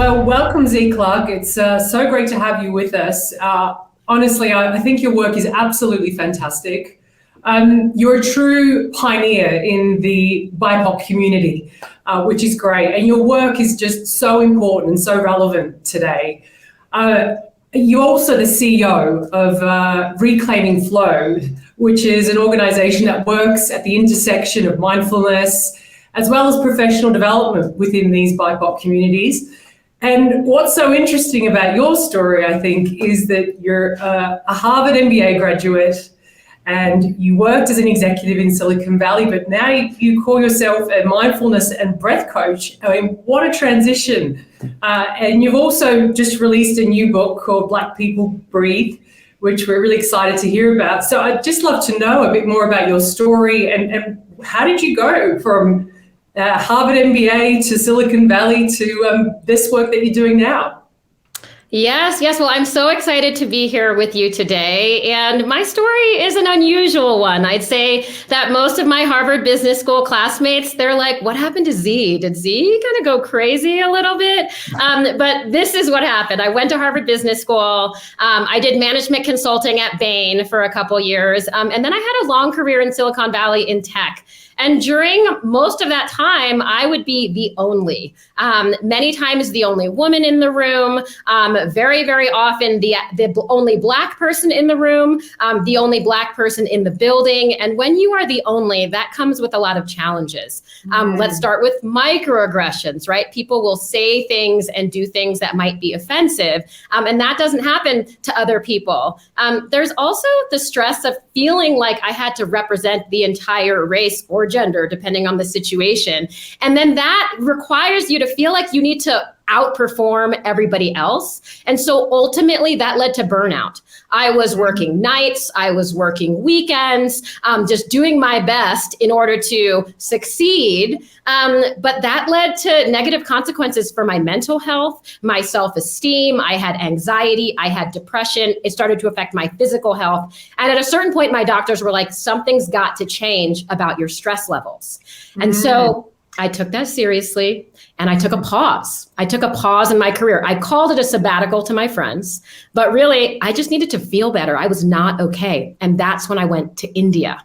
Welcome, Zee Clark. It's so great to have you with us. Honestly, I think your work is absolutely fantastic. You're a true pioneer in the BIPOC community, which is great. And your work is just so important and so relevant today. You're also the CEO of Reclaiming Flow, which is an organization that works at the intersection of mindfulness as well as professional development within these BIPOC communities. And what's so interesting about your story, I think, is that you're a Harvard MBA graduate and you worked as an executive in Silicon Valley, but now you call yourself a mindfulness and breath coach. I mean, what a transition. And you've also just released a new book called Black People Breathe, which we're really excited to hear about. So I'd just love to know a bit more about your story and how did you go from Harvard MBA to Silicon Valley to this work that you're doing now? Yes. Well, I'm so excited to be here with you today. And my story is an unusual one. I'd say that most of my Harvard Business School classmates, they're like, what happened to Zee? Did Zee kind of go crazy a little bit? But this is what happened. I went to Harvard Business School. I did management consulting at Bain for a couple years. And then I had a long career in Silicon Valley in tech. And during most of that time, I would be the only, many times the only woman in the room, very, very often the only Black person in the room, the only Black person in the building. And when you are the only, that comes with a lot of challenges. Let's start with microaggressions, right? People will say things and do things that might be offensive, and that doesn't happen to other people. There's also the stress of feeling like I had to represent the entire race or gender, depending on the situation. And then that requires you to feel like you need to outperform everybody else. And so ultimately that led to burnout. I was working nights, I was working weekends, just doing my best in order to succeed. But that led to negative consequences for my mental health, my self-esteem. I had anxiety, I had depression. It started to affect my physical health. And at a certain point, my doctors were like, something's got to change about your stress levels. And so I took that seriously and I took a pause. I took a pause in my career. I called it a sabbatical to my friends, but really I just needed to feel better. I was not okay. And that's when I went to India.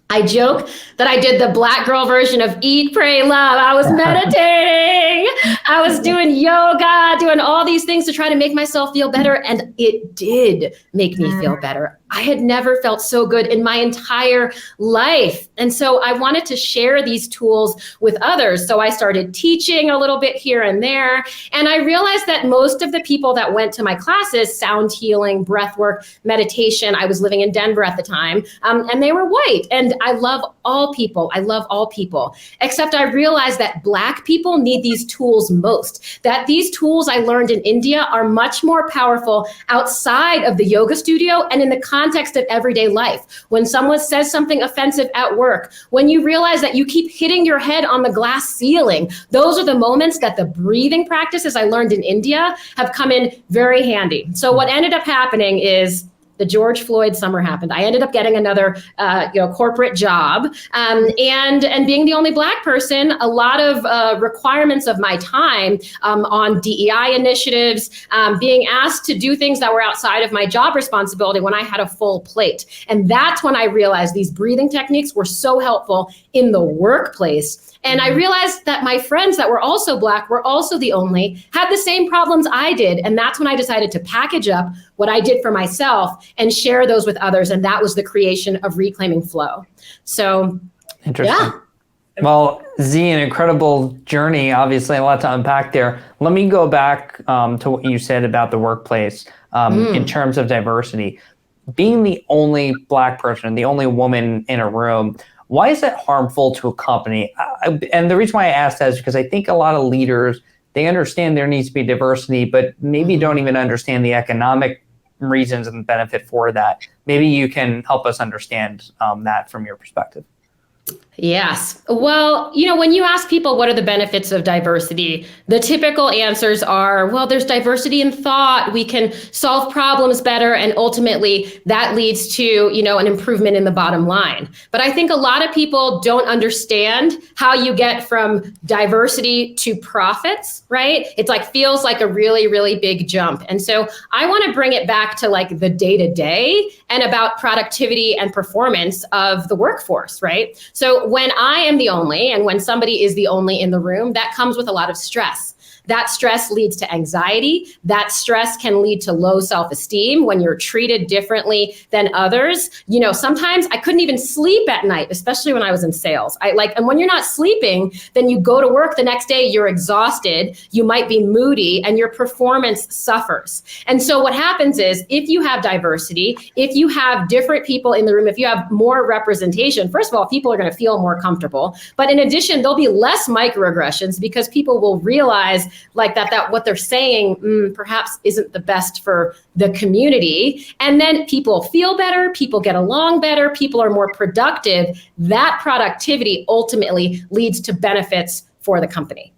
I joke that I did the Black girl version of Eat, Pray, Love. I was meditating. I was doing yoga, doing all these things to try to make myself feel better. And it did make me feel better. I had never felt so good in my entire life. And so I wanted to share these tools with others. So I started teaching a little bit here and there. And I realized that most of the people that went to my classes, sound healing, breath work, meditation, I was living in Denver at the time, and they were white. And I love all people. I love all people, except I realized that Black people need these tools most, that these tools I learned in India are much more powerful outside of the yoga studio and in the context of everyday life. When someone says something offensive at work, when you realize that you keep hitting your head on the glass ceiling, those are the moments that the breathing practices I learned in India have come in very handy. So what ended up happening is the George Floyd summer happened. I ended up getting another, corporate job, and being the only Black person, a lot of requirements of my time on DEI initiatives, being asked to do things that were outside of my job responsibility when I had a full plate. And that's when I realized these breathing techniques were so helpful in the workplace. And I realized that my friends that were also Black were also the only, had the same problems I did. And that's when I decided to package up what I did for myself and share those with others. And that was the creation of Reclaiming Flow. So, interesting. Yeah. Well, Zee, an incredible journey, obviously a lot to unpack there. Let me go back to what you said about the workplace in terms of diversity. Being the only Black person, the only woman in a room, why is that harmful to a company? And the reason why I ask that is because I think a lot of leaders, they understand there needs to be diversity, but maybe don't even understand the economic reasons and benefit for that. Maybe you can help us understand that from your perspective. Yes. Well, when you ask people what are the benefits of diversity, the typical answers are, well, there's diversity in thought. We can solve problems better. And ultimately, that leads to, an improvement in the bottom line. But I think a lot of people don't understand how you get from diversity to profits, right? It's feels like a really, really big jump. And so I want to bring it back to the day to day and about productivity and performance of the workforce, right? So when I am the only, and when somebody is the only in the room, that comes with a lot of stress. That stress leads to anxiety. That stress can lead to low self-esteem when you're treated differently than others. Sometimes I couldn't even sleep at night, especially when I was in sales. And when you're not sleeping, then you go to work the next day, you're exhausted, you might be moody, and your performance suffers. And so what happens is, if you have diversity, if you have different people in the room, if you have more representation, first of all, people are going to feel more comfortable. But in addition, there'll be less microaggressions because people will realize that what they're saying perhaps isn't the best for the community. And then people feel better, people get along better, people are more productive. That productivity ultimately leads to benefits for the company.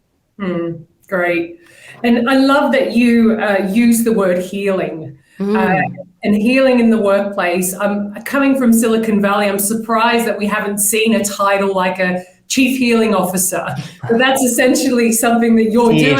Great. And I love that you use the word healing. And healing in the workplace. I'm coming from Silicon Valley. I'm surprised that we haven't seen a title like a Chief Healing Officer. But that's essentially something that you're doing.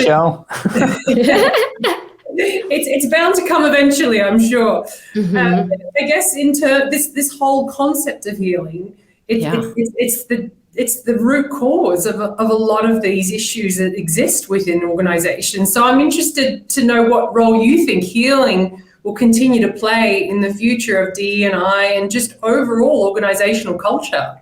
It's bound to come eventually, I'm sure. I guess into this whole concept of healing, it's the root cause of a lot of these issues that exist within organizations. So I'm interested to know what role you think healing will continue to play in the future of DE&I and just overall organizational culture.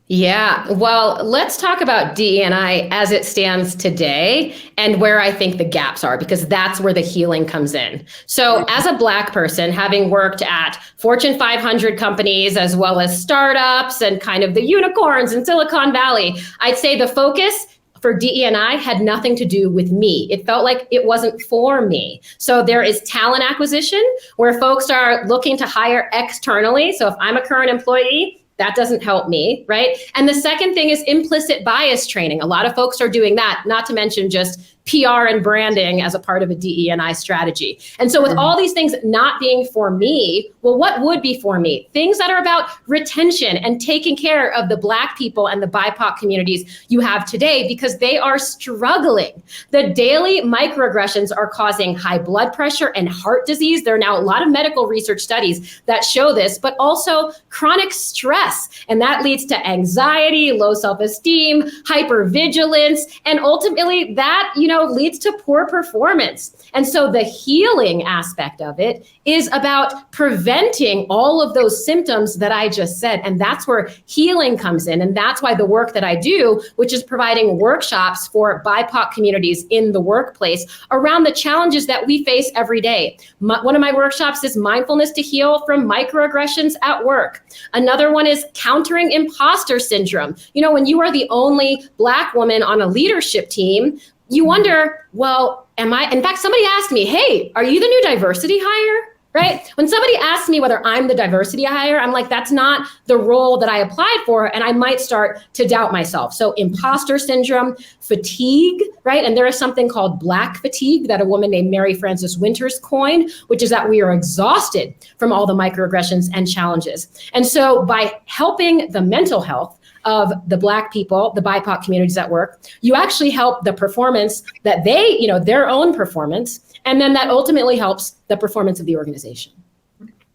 Yeah, well, let's talk about DE&I as it stands today and where I think the gaps are, because that's where the healing comes in. So as a Black person, having worked at Fortune 500 companies, as well as startups and kind of the unicorns in Silicon Valley, I'd say the focus for DE&I had nothing to do with me. It felt like it wasn't for me. So there is talent acquisition where folks are looking to hire externally. So if I'm a current employee, that doesn't help me, right? And the second thing is implicit bias training. A lot of folks are doing that, not to mention just PR and branding as a part of a DE&I strategy. And so with all these things not being for me, well, what would be for me? Things that are about retention and taking care of the Black people and the BIPOC communities you have today, because they are struggling. The daily microaggressions are causing high blood pressure and heart disease. There are now a lot of medical research studies that show this, but also chronic stress. And that leads to anxiety, low self-esteem, hypervigilance, and ultimately that, leads to poor performance. And so the healing aspect of it is about preventing all of those symptoms that I just said. And that's where healing comes in. And that's why the work that I do, which is providing workshops for BIPOC communities in the workplace around the challenges that we face every day. One of my workshops is mindfulness to heal from microaggressions at work. Another one is countering imposter syndrome. When you are the only Black woman on a leadership team, you wonder, well, am I? In fact, somebody asked me, hey, are you the new diversity hire? Right? When somebody asks me whether I'm the diversity hire, I'm like, that's not the role that I applied for. And I might start to doubt myself. So imposter syndrome, fatigue, right? And there is something called Black fatigue that a woman named Mary Frances Winters coined, which is that we are exhausted from all the microaggressions and challenges. And so by helping the mental health of the Black people, the BIPOC communities at work, you actually help the performance that they, their own performance, and then that ultimately helps the performance of the organization.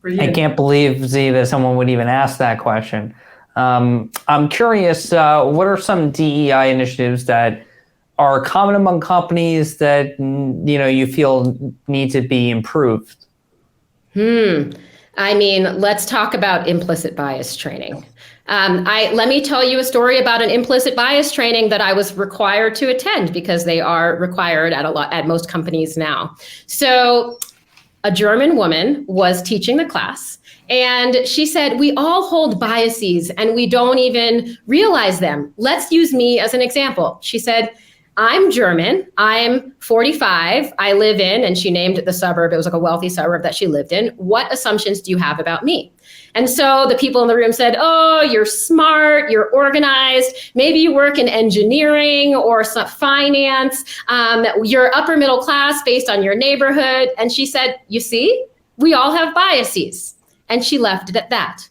Brilliant. I can't believe, Zee, that someone would even ask that question. I'm curious, what are some DEI initiatives that are common among companies that, you feel need to be improved? Let's talk about implicit bias training. Let me tell you a story about an implicit bias training that I was required to attend, because they are required at most companies now. So a German woman was teaching the class, and she said, we all hold biases and we don't even realize them. Let's use me as an example. She said, I'm German, I'm 45, I live in, and she named the suburb, it was like a wealthy suburb that she lived in. What assumptions do you have about me? And so the people in the room said, oh, you're smart, you're organized, maybe you work in engineering or some finance, you're upper middle class based on your neighborhood. And she said, you see, we all have biases. And she left it at that.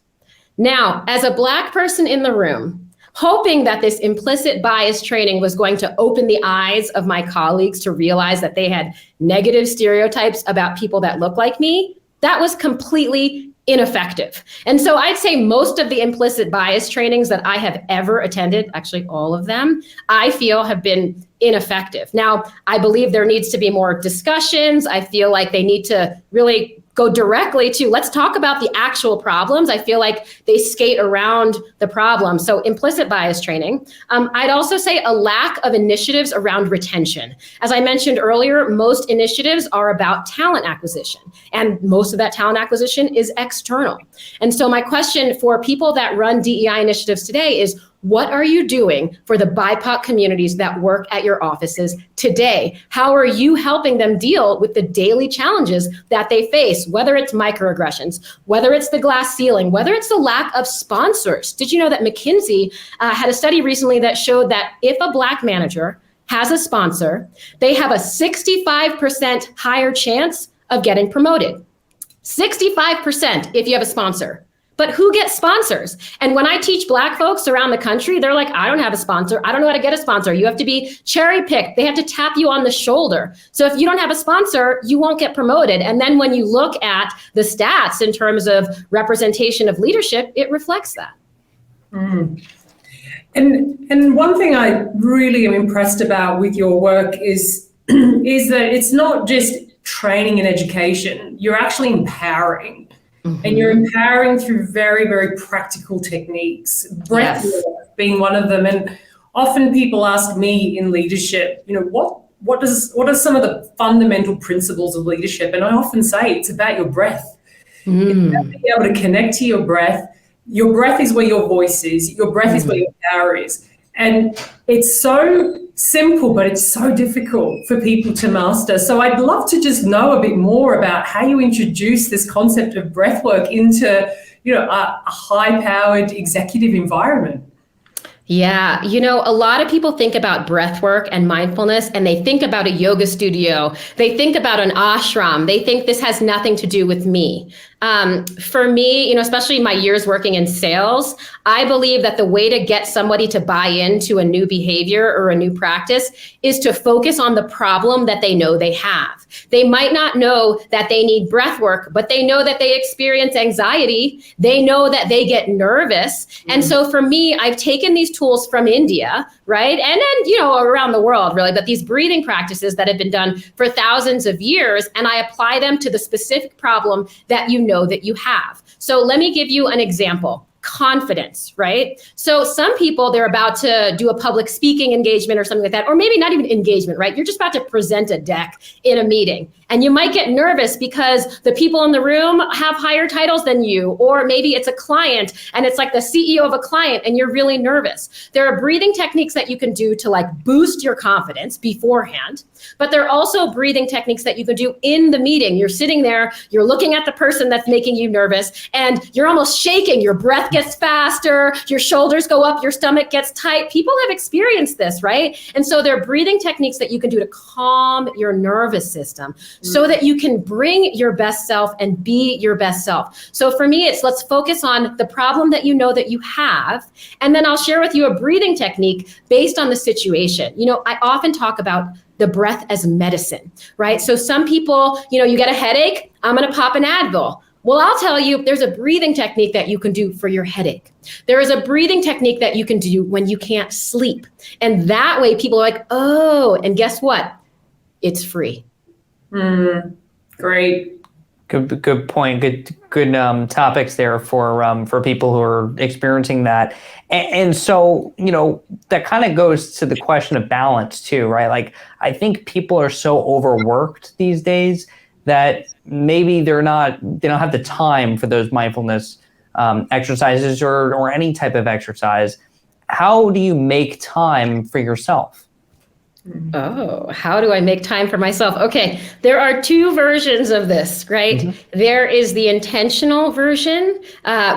Now, as a Black person in the room, hoping that this implicit bias training was going to open the eyes of my colleagues to realize that they had negative stereotypes about people that look like me, that was completely ineffective. And so I'd say most of the implicit bias trainings that I have ever attended, actually all of them, I feel have been ineffective. Now, I believe there needs to be more discussions. I feel like they need to really go directly to, let's talk about the actual problems. I feel like they skate around the problem. So implicit bias training. I'd also say a lack of initiatives around retention. As I mentioned earlier, most initiatives are about talent acquisition, and most of that talent acquisition is external. And so my question for people that run DEI initiatives today is, what are you doing for the BIPOC communities that work at your offices today? How are you helping them deal with the daily challenges that they face, whether it's microaggressions, whether it's the glass ceiling, whether it's the lack of sponsors? Did you know that McKinsey had a study recently that showed that if a Black manager has a sponsor, they have a 65% higher chance of getting promoted? 65% if you have a sponsor. But who gets sponsors? And when I teach Black folks around the country, they're like, I don't have a sponsor. I don't know how to get a sponsor. You have to be cherry picked. They have to tap you on the shoulder. So if you don't have a sponsor, you won't get promoted. And then when you look at the stats in terms of representation of leadership, it reflects that. Mm. And one thing I really am impressed about with your work is that it's not just training and education. You're actually empowering. And you're empowering through very, very practical techniques, breath work being one of them. And often people ask me in leadership, what are some of the fundamental principles of leadership? And I often say it's about your breath. It's about being able to connect to your breath. Your breath is where your voice is. Your breath is where your power is. And it's so simple, but it's so difficult for people to master. So I'd love to just know a bit more about how you introduce this concept of breath work into, a high-powered executive environment. Yeah, a lot of people think about breath work and mindfulness, and they think about a yoga studio. They think about an ashram. They think this has nothing to do with me. For me, especially my years working in sales, I believe that the way to get somebody to buy into a new behavior or a new practice is to focus on the problem that they know they have. They might not know that they need breath work, but they know that they experience anxiety. They know that they get nervous. And so for me, I've taken these tools from India, right? And then, around the world, really, but these breathing practices that have been done for thousands of years, and I apply them to the specific problem that you know that you have. So let me give you an example. Confidence, right? So some people, they're about to do a public speaking engagement or something like that, or maybe not even engagement, right? You're just about to present a deck in a meeting, and you might get nervous because the people in the room have higher titles than you, or maybe it's a client and it's like the CEO of a client and you're really nervous. There are breathing techniques that you can do to boost your confidence beforehand, but there are also breathing techniques that you can do in the meeting. You're sitting there, you're looking at the person that's making you nervous, and you're almost shaking. Your breath gets faster, your shoulders go up, your stomach gets tight. People have experienced this, right? And so there are breathing techniques that you can do to calm your nervous system so that you can bring your best self and be your best self. So for me, it's let's focus on the problem that you know that you have, and then I'll share with you a breathing technique based on the situation. I often talk about the breath as medicine, right? So some people, you get a headache, I'm gonna pop an Advil. Well, I'll tell you, there's a breathing technique that you can do for your headache. There is a breathing technique that you can do when you can't sleep. And that way people are like, oh, and guess what? It's free. Great. Good point. Good topics there for people who are experiencing that. And so, that kind of goes to the question of balance too, right? I think people are so overworked these days that maybe they don't have the time for those mindfulness exercises or any type of exercise. How do you make time for yourself? Oh, how do I make time for myself? Okay, there are two versions of this, right? There is the intentional version,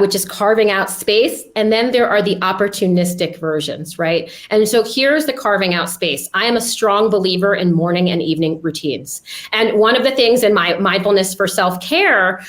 which is carving out space. And then there are the opportunistic versions, right? And so here's the carving out space. I am a strong believer in morning and evening routines. And one of the things in my mindfulness for self-care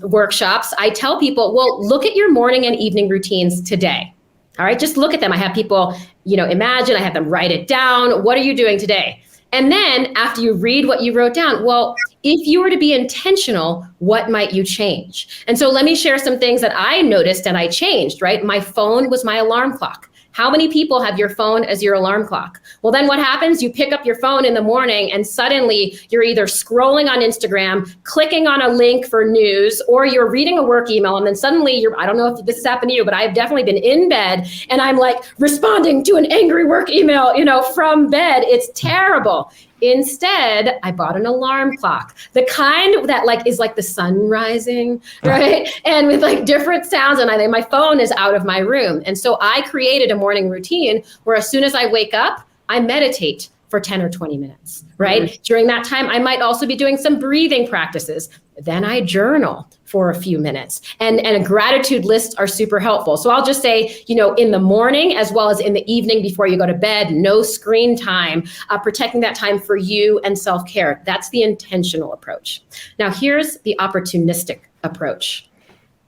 workshops, I tell people, well, look at your morning and evening routines today. All right, just look at them. I have people, imagine, I have them write it down. What are you doing today? And then after you read what you wrote down, well, if you were to be intentional, what might you change? And so let me share some things that I noticed and I changed, right? My phone was my alarm clock. How many people have your phone as your alarm clock? Well, then what happens? You pick up your phone in the morning and suddenly you're either scrolling on Instagram, clicking on a link for news, or you're reading a work email. And then suddenly I don't know if this has happened to you, but I've definitely been in bed and I'm like responding to an angry work email, from bed. It's terrible. Instead, I bought an alarm clock, the kind that is like the sun rising, right? And with different sounds, and my phone is out of my room. And so I created a morning routine where as soon as I wake up, I meditate for 10 or 20 minutes, right? During that time, I might also be doing some breathing practices. Then I journal for a few minutes, and a gratitude lists are super helpful. So I'll just say, in the morning as well as in the evening before you go to bed, no screen time, protecting that time for you and self-care. That's the intentional approach. Now here's the opportunistic approach.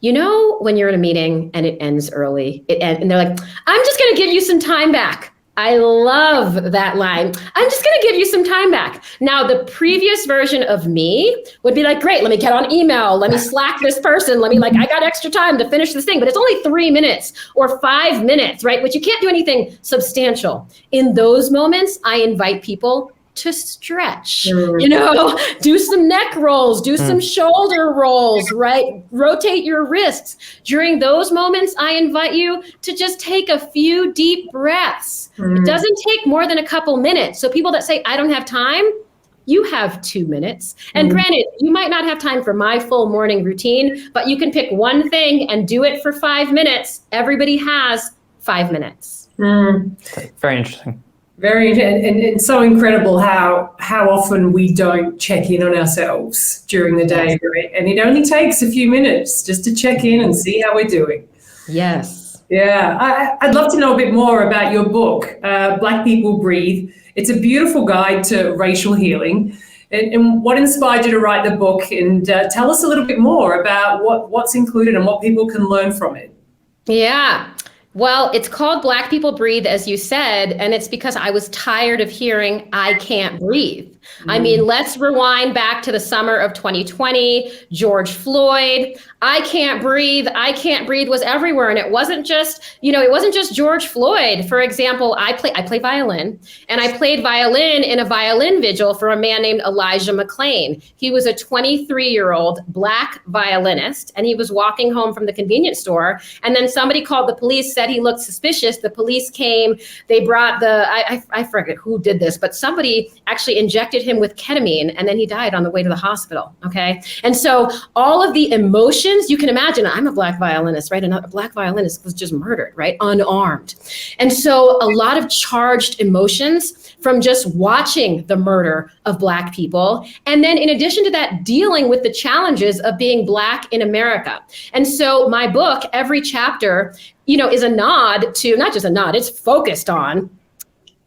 When you're in a meeting and it ends early, and they're like, I'm just going to give you some time back. I love that line. I'm just going to give you some time back. Now, the previous version of me would be like, great, let me get on email. Let me Slack this person. I got extra time to finish this thing, but it's only 3 minutes or 5 minutes, right? But you can't do anything substantial. In those moments, I invite people to stretch, do some neck rolls, do some shoulder rolls, right? Rotate your wrists. During those moments, I invite you to just take a few deep breaths. It doesn't take more than a couple minutes. So people that say, I don't have time, you have 2 minutes. And granted, you might not have time for my full morning routine, but you can pick one thing and do it for 5 minutes. Everybody has 5 minutes. Very interesting. And so incredible how often we don't check in on ourselves during the day, right? And it only takes a few minutes just to check in and see how we're doing. Yes. Yeah, I'd love to know a bit more about your book, Black People Breathe. It's a beautiful guide to racial healing. And what inspired you to write the book? And tell us a little bit more about what's included and what people can learn from it. Yeah. Well, it's called Black People Breathe, as you said, and it's because I was tired of hearing, I can't breathe. I mean, let's rewind back to the summer of 2020, George Floyd. I can't breathe was everywhere. And it wasn't just, George Floyd. For example, I play violin, and I played violin in a violin vigil for a man named Elijah McClain. He was a 23-year-old Black violinist, and he was walking home from the convenience store. And then somebody called the police, said he looked suspicious. The police came, they brought I forget who did this, but somebody actually injected him with ketamine, and then he died on the way to the hospital. Okay. And so all of the emotions, you can imagine, I'm a Black violinist, right? Another Black violinist was just murdered, right? Unarmed. And so a lot of charged emotions from just watching the murder of Black people. And then in addition to that, dealing with the challenges of being Black in America. And so my book, every chapter, is a nod to, not just a nod, it's focused on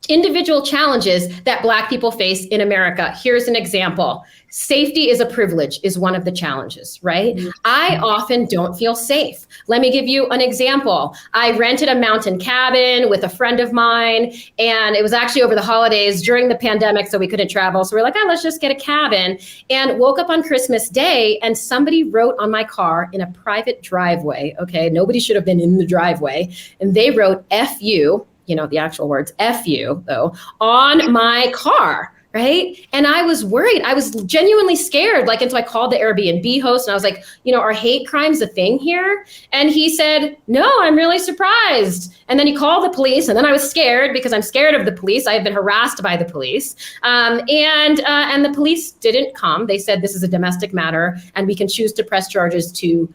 individual challenges that Black people face in America. Here's an example. Safety is a privilege is one of the challenges, right? I often don't feel safe. Let me give you an example. I rented a mountain cabin with a friend of mine, and it was actually over the holidays during the pandemic, so we couldn't travel. So we're like, let's just get a cabin, and woke up on Christmas Day, and somebody wrote on my car in a private driveway, okay? Nobody should have been in the driveway. And they wrote F you, the actual words, F you, though, on my car. right? And I was worried. I was genuinely scared. Like, and so I called the Airbnb host and I was like, are hate crimes a thing here? And he said, no, I'm really surprised. And then he called the police, and then I was scared because I'm scared of the police. I have been harassed by the police. And the police didn't come. They said, this is a domestic matter and we can choose to press charges to ...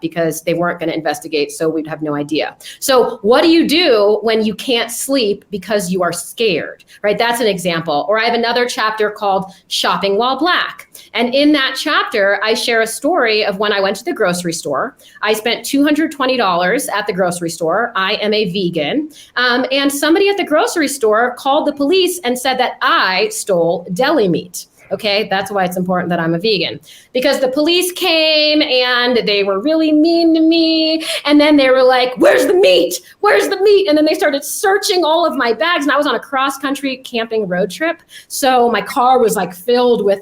because they weren't going to investigate. So we'd have no idea. So what do you do when you can't sleep because you are scared, right? That's an example. Or I have another chapter called Shopping While Black. And in that chapter, I share a story of when I went to the grocery store. I spent $220 at the grocery store. I am a vegan. And somebody at the grocery store called the police and said that I stole deli meat. Okay, that's why it's important that I'm a vegan, because the police came and they were really mean to me. And then they were like, where's the meat? Where's the meat? And then they started searching all of my bags. And I was on a cross-country camping road trip. So my car was like filled with,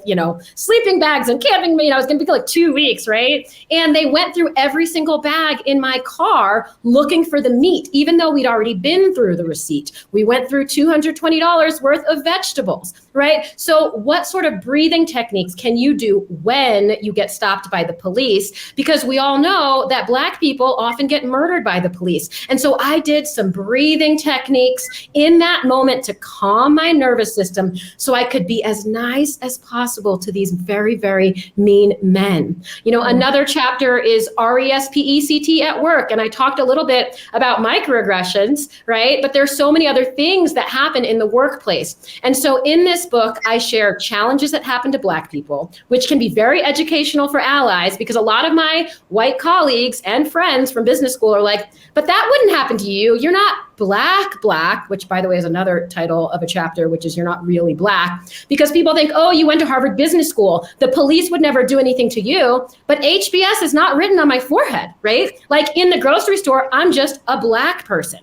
sleeping bags and camping meat. I was going to be like 2 weeks, right? And they went through every single bag in my car looking for the meat, even though we'd already been through the receipt. We went through $220 worth of vegetables, right? So what sort of breathing techniques can you do when you get stopped by the police? Because we all know that Black people often get murdered by the police. And so I did some breathing techniques in that moment to calm my nervous system so I could be as nice as possible to these very, very mean men. Another chapter is RESPECT at work. And I talked a little bit about microaggressions, right? But there's so many other things that happen in the workplace. And so in this book, I share challenges that happen to Black people, which can be very educational for allies, because a lot of my white colleagues and friends from business school are like, but that wouldn't happen to you. You're not Black, which by the way is another title of a chapter, which is you're not really Black, because people think, oh, you went to Harvard Business School. The police would never do anything to you, but HBS is not written on my forehead, right? Like in the grocery store, I'm just a Black person.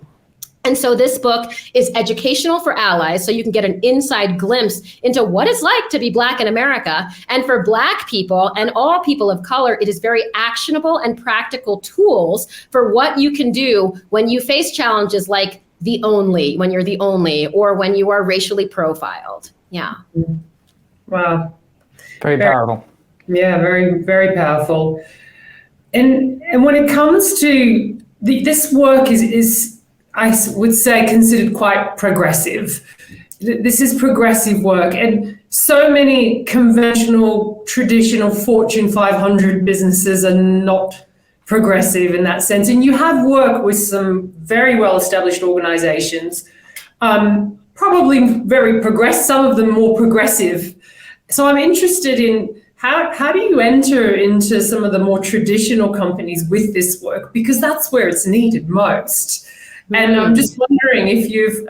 And so this book is educational for allies, so you can get an inside glimpse into what it's like to be Black in America. And for Black people and all people of color, it is very actionable and practical tools for what you can do when you face challenges like when you're the only, or when you are racially profiled. Yeah. Wow. Very powerful. Yeah, very, very powerful. And when it comes to this work is I would say considered quite progressive. This is progressive work, and so many conventional, traditional Fortune 500 businesses are not progressive in that sense. And you have worked with some very well-established organizations, probably very progressive, some of them more progressive. So I'm interested in how do you enter into some of the more traditional companies with this work? Because that's where it's needed most. And I'm just wondering if you've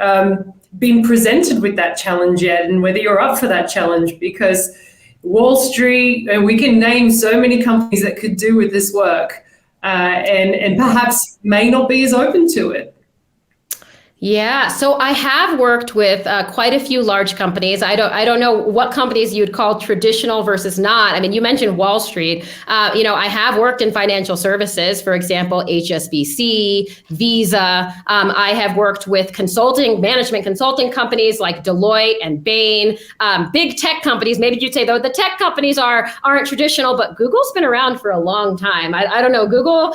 been presented with that challenge yet, and whether you're up for that challenge, because Wall Street, we can name so many companies that could do with this work, and perhaps may not be as open to it. Yeah, so I have worked with quite a few large companies. I don't know what companies you'd call traditional versus not. I mean, you mentioned Wall Street. I have worked in financial services, for example, HSBC, Visa. I have worked with management consulting companies like Deloitte and Bain, big tech companies. Maybe you'd say, though, the tech companies aren't traditional, but Google's been around for a long time. I don't know, Google,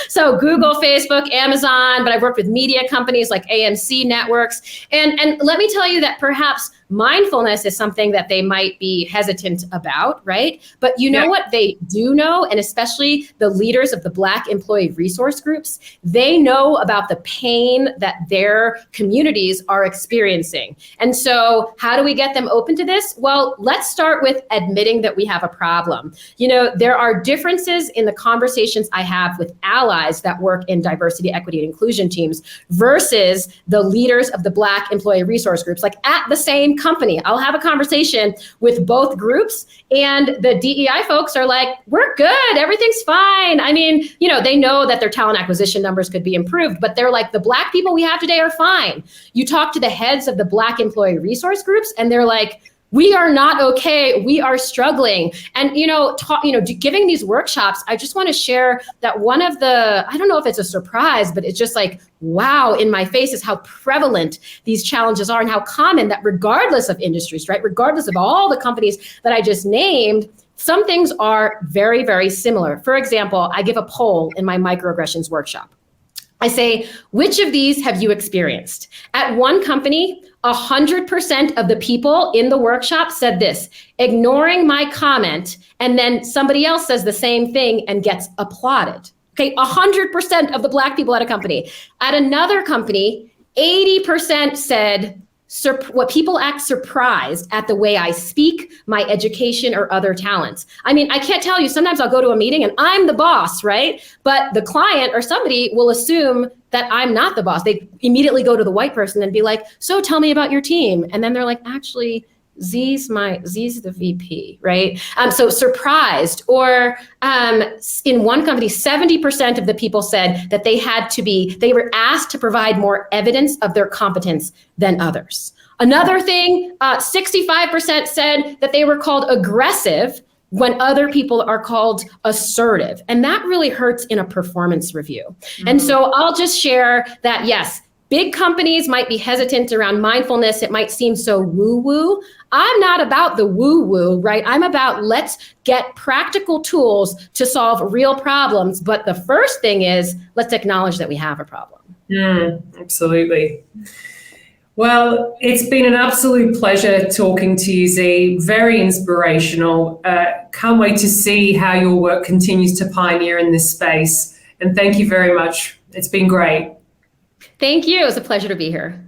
so Google, Facebook, Amazon, but I've worked with media companies like AMC Networks. And let me tell you that perhaps mindfulness is something that they might be hesitant about, right? But what they do know, and especially the leaders of the Black employee resource groups, they know about the pain that their communities are experiencing. And so how do we get them open to this? Well, let's start with admitting that we have a problem. There are differences in the conversations I have with allies that work in diversity, equity, and inclusion teams versus the leaders of the Black employee resource groups, like at the same company. I'll have a conversation with both groups, and the DEI folks are like, we're good, everything's fine. I mean, they know that their talent acquisition numbers could be improved, but they're like, the Black people we have today are fine. You talk to the heads of the Black employee resource groups, and they're like, We are not okay. We are struggling. And, giving these workshops, I just want to share that one of the, I don't know if it's a surprise, but it's just like, wow, in my face is how prevalent these challenges are and how common that regardless of industries, right? Regardless of all the companies that I just named, some things are very, very similar. For example, I give a poll in my microaggressions workshop. I say, which of these have you experienced? At one company, 100% of the people in the workshop said this, ignoring my comment, and then somebody else says the same thing and gets applauded. Okay, 100% of the Black people at a company. At another company, 80% said, what people act surprised at the way I speak, my education, or other talents. I mean, I can't tell you, sometimes I'll go to a meeting and I'm the boss, right? But the client or somebody will assume that I'm not the boss. They immediately go to the white person and be like, so tell me about your team. And then they're like, actually, Z's the VP, right? So surprised. Or in one company, 70% of the people said that they were asked to provide more evidence of their competence than others. Another thing, 65% said that they were called aggressive when other people are called assertive. And that really hurts in a performance review. Mm-hmm. And so I'll just share that, yes, big companies might be hesitant around mindfulness. It might seem so woo-woo. I'm not about the woo-woo, right? I'm about let's get practical tools to solve real problems. But the first thing is let's acknowledge that we have a problem. Absolutely. Well, it's been an absolute pleasure talking to you, Zee. Very inspirational. Can't wait to see how your work continues to pioneer in this space. And thank you very much. It's been great. Thank you. It was a pleasure to be here.